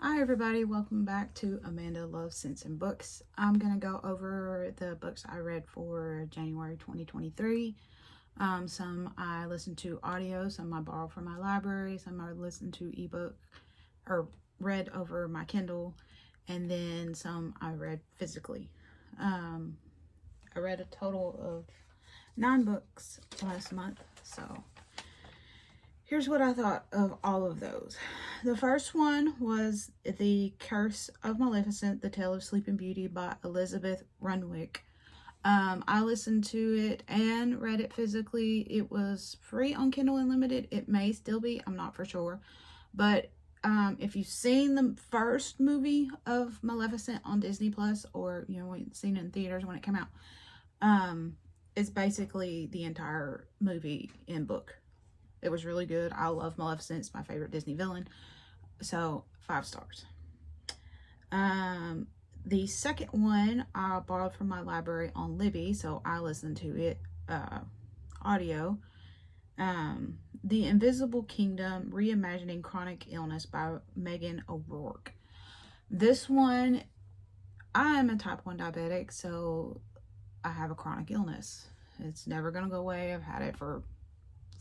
Hi everybody, welcome back to Amanda Loves Sense and Books. I'm going to go over the books I read for January 2023. Some I listened to audio, some I borrowed from my library, some I listened to ebook or read over my Kindle, and then some I read physically. I read a total of 9 books last month, so here's what I thought of all of those. The first one was The Curse of Maleficent, The Tale of Sleeping Beauty by Elizabeth Renwick. I listened to it and read it physically. It was free on Kindle Unlimited. It may still be, I'm not for sure. But if you've seen the first movie of Maleficent on Disney Plus, or seen it in theaters when it came out, it's basically the entire movie in book. It was really good. I love Maleficent. It's my favorite Disney villain. So 5 stars. The second one I borrowed from my library on Libby, so I listened to it audio. The Invisible Kingdom, Reimagining Chronic Illness by Megan O'Rourke. This one, I am a type 1 diabetic, so I have a chronic illness. It's never going to go away. I've had it for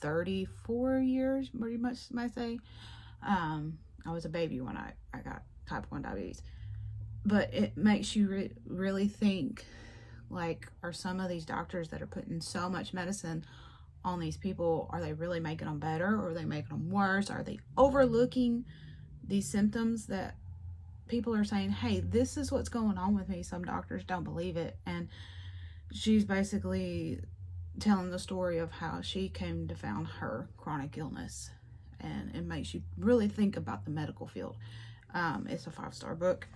34 years, pretty much, might say. I was a baby when I got type 1 diabetes. But it makes you really think, like, are some of these doctors that are putting so much medicine on these people, are they really making them better, or are they making them worse? Are they overlooking these symptoms that people are saying, hey, this is what's going on with me? Some doctors don't believe it. And she's basically telling the story of how she came to found her chronic illness, and it makes you really think about the medical field. It's a 5-star book.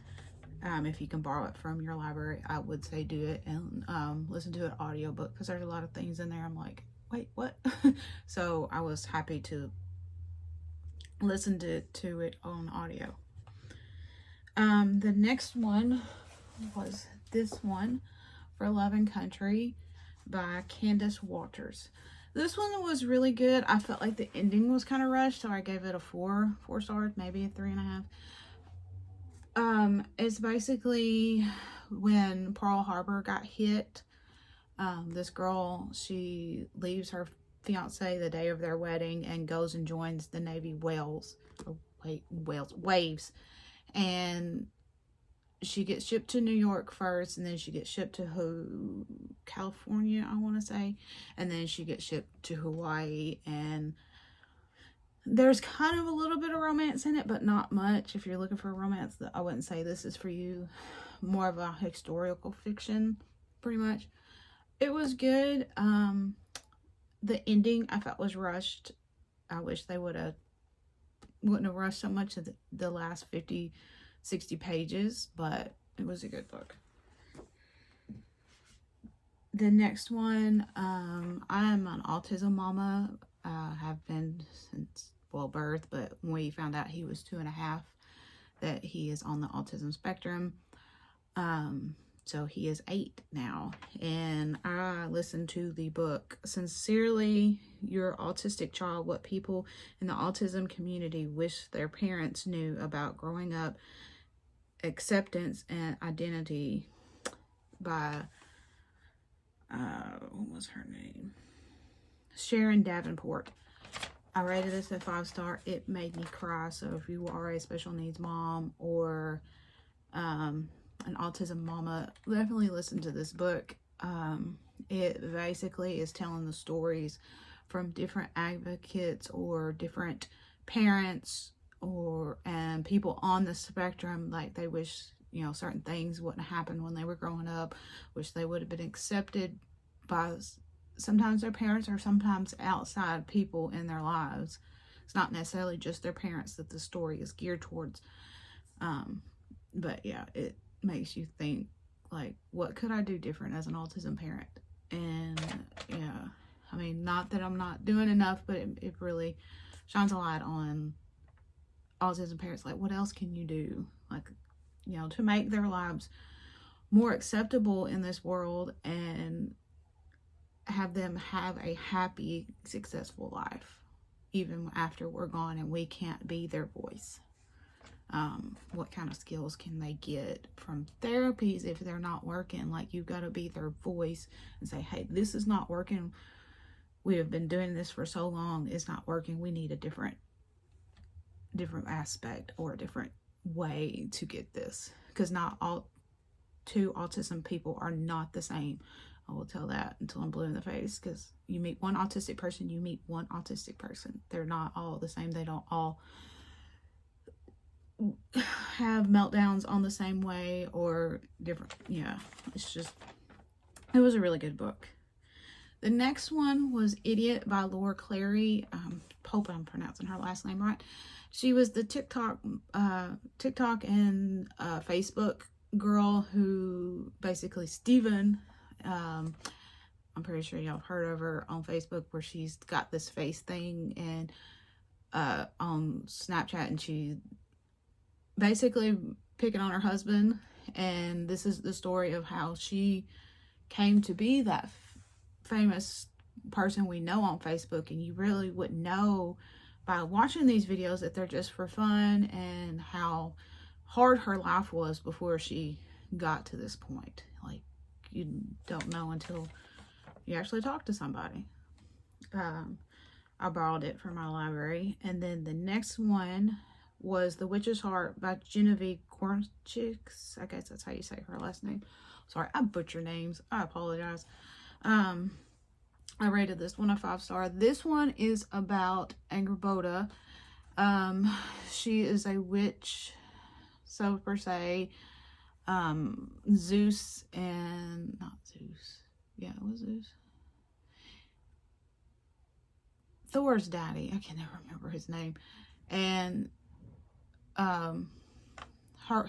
If you can borrow it from your library, I would say do it, and listen to an audiobook, because there's a lot of things in there I'm like, wait, what? So I was happy to listen to it on audio. The next one was this one, For Love and Country by Candace Waters. This one was really good. I felt like the ending was kind of rushed, so I gave it a 4 stars, maybe a 3.5. It's basically when Pearl Harbor got hit. This girl, she leaves her fiance the day of their wedding and goes and joins the Navy Waves, and she gets shipped to New York first, and then she gets shipped to California, I want to say, and then she gets shipped to Hawaii. And there's kind of a little bit of romance in it, but not much. If you're looking for a romance, I wouldn't say this is for you. More of a historical fiction, pretty much. It was good. The ending I felt was rushed. I wish they wouldn't have rushed so much of the last 50-60 pages, but it was a good book. The next one, I am an autism mama. Have been since, well, birth, but we found out he was 2.5, that he is on the autism spectrum. So he is 8 now, and I listened to the book, Sincerely Your Autistic Child, What People in the Autism Community Wish Their Parents Knew About Growing Up, Acceptance and Identity, by, what was her name? Sharon Davenport. I rated this at 5 star. It made me cry. So if you are a special needs mom or an autism mama, definitely listen to this book. It basically is telling the stories from different advocates or different parents and people on the spectrum. Like, they wish certain things wouldn't happen when they were growing up, wish they would have been accepted by sometimes their parents, or sometimes outside people in their lives. It's not necessarily just their parents that the story is geared towards. But yeah, it makes you think, like, what could I do different as an autism parent? And yeah, I mean, not that I'm not doing enough, but it really shines a light on autism parents. Like, what else can you do, like, to make their lives more acceptable in this world, and have them have a happy, successful life, even after we're gone and we can't be their voice. What kind of skills can they get from therapies if they're not working? Like, you've got to be their voice and say, hey, this is not working. We have been doing this for so long. It's not working. We need a different aspect or a different way to get this. Because not all two autism people are not the same. I will tell that until I'm blue in the face, because you meet one autistic person, you meet one autistic person. They're not all the same. They don't all have meltdowns on the same way or different. Yeah, it's just, it was a really good book. The next one was Idiot by Laura Clary. Hope I'm pronouncing her last name right. She was the TikTok and Facebook girl who basically Steven, I'm pretty sure y'all have heard of her on Facebook, where she's got this face thing, and on Snapchat, and she basically picking on her husband. And this is the story of how she came to be that famous person we know on Facebook. And you really wouldn't know by watching these videos that they're just for fun, and how hard her life was before she got to this point. Like, you don't know until you actually talk to somebody. I borrowed it from my library. And then the next one was The Witch's Heart by Genevieve Kornchik. I guess that's how you say her last name. Sorry, I butcher names. I apologize. I rated this one a 5-star. This one is about Angrboda. She is a witch, so per se. Zeus and not Zeus. Yeah, it was Zeus. Thor's daddy. I can never remember his name. And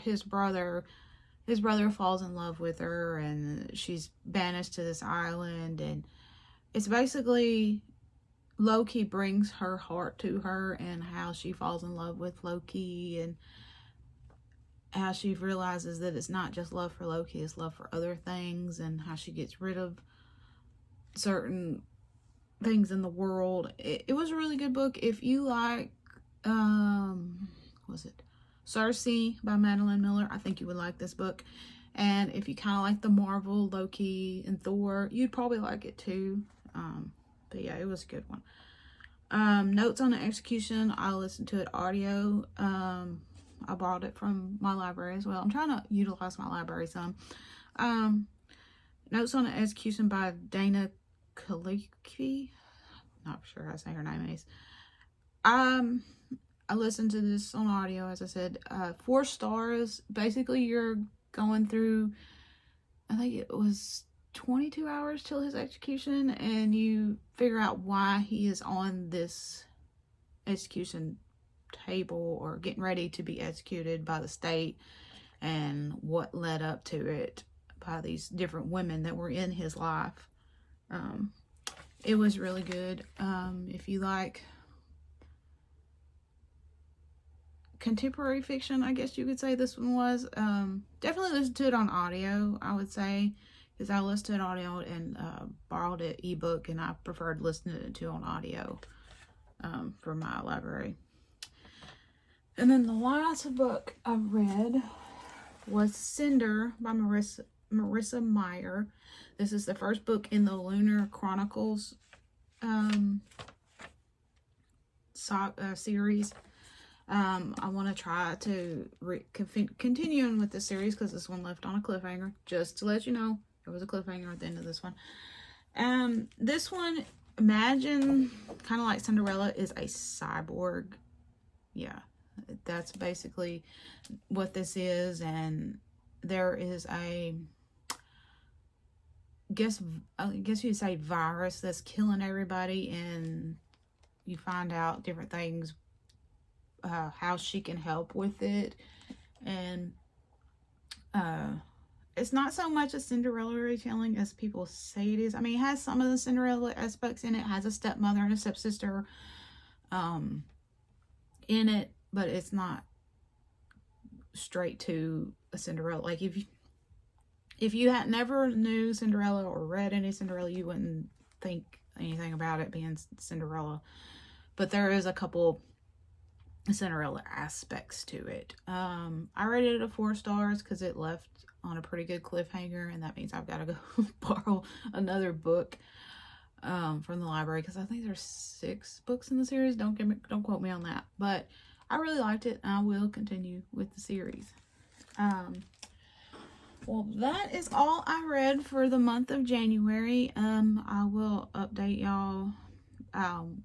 his brother falls in love with her, and she's banished to this island, and it's basically Loki brings her heart to her, and how she falls in love with Loki, and how she realizes that it's not just love for Loki, it's love for other things, and how she gets rid of certain things in the world. It was a really good book. If you like, was it Circe by Madeline Miller? I think you would like this book. And if you kind of like the Marvel, Loki, and Thor, you'd probably like it too. But yeah, it was a good one. Notes on the Execution, I listened to it audio. I borrowed it from my library as well. I'm trying to utilize my library some. Notes on the Execution by Dana Kaliki. Not sure how to say her name is. I listened to this on audio, as I said. 4 stars. Basically, you're going through, I think it was 22 hours till his execution, and you figure out why he is on this execution table or getting ready to be executed by the state, and what led up to it by these different women that were in his life. It was really good. If you like contemporary fiction, I guess you could say this one was. Definitely listen to it on audio, I would say, because I listened to it audio and borrowed it ebook, and I preferred listening to it on audio for my library. And then the last book I read was Cinder by Marissa Meyer. This is the first book in the Lunar Chronicles series. I want to try to continuing with the series, because this one left on a cliffhanger. Just to let you know, there was a cliffhanger at the end of this one. This one, imagine, kind of like Cinderella, is a cyborg. Yeah, that's basically what this is. And there is a, I guess you'd say, virus that's killing everybody, and you find out different things, how she can help with it. And it's not so much a Cinderella retelling as people say it is. I mean, it has some of the Cinderella aspects in it. It has a stepmother and a stepsister in it, but it's not straight to a Cinderella. Like, if you had never knew Cinderella or read any Cinderella, you wouldn't think anything about it being Cinderella. But there is a couple Cinderella aspects to it. I rated it a 4 stars because it left on a pretty good cliffhanger, and that means I've got to go borrow another book from the library, because I think there's 6 books in the series. Don't quote me on that, but I really liked it, and I will continue with the series. Well, that is all I read for the month of January. I will update y'all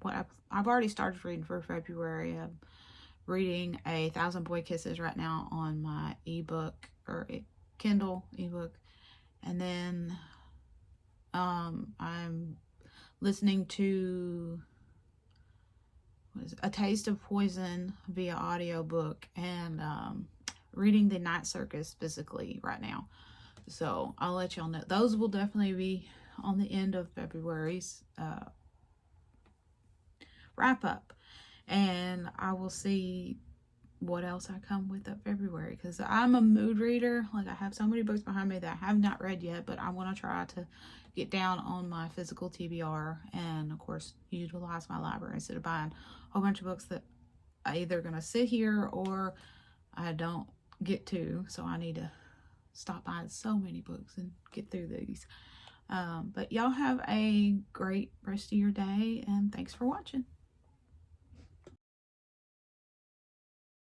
what I've already started reading for February. I'm reading A Thousand Boy Kisses right now on my ebook, or Kindle ebook, and then I'm listening to A Taste of Poison via audiobook, and reading The Night Circus physically right now. So I'll let y'all know. Those will definitely be on the end of February's wrap up, and I will see what else I come with up February, because I'm a mood reader. Like, I have so many books behind me that I have not read yet, but I want to try to get down on my physical TBR, and of course utilize my library instead of buying a whole bunch of books that I either gonna sit here or I don't get to. So I need to stop buying so many books and get through these. But y'all have a great rest of your day, and thanks for watching.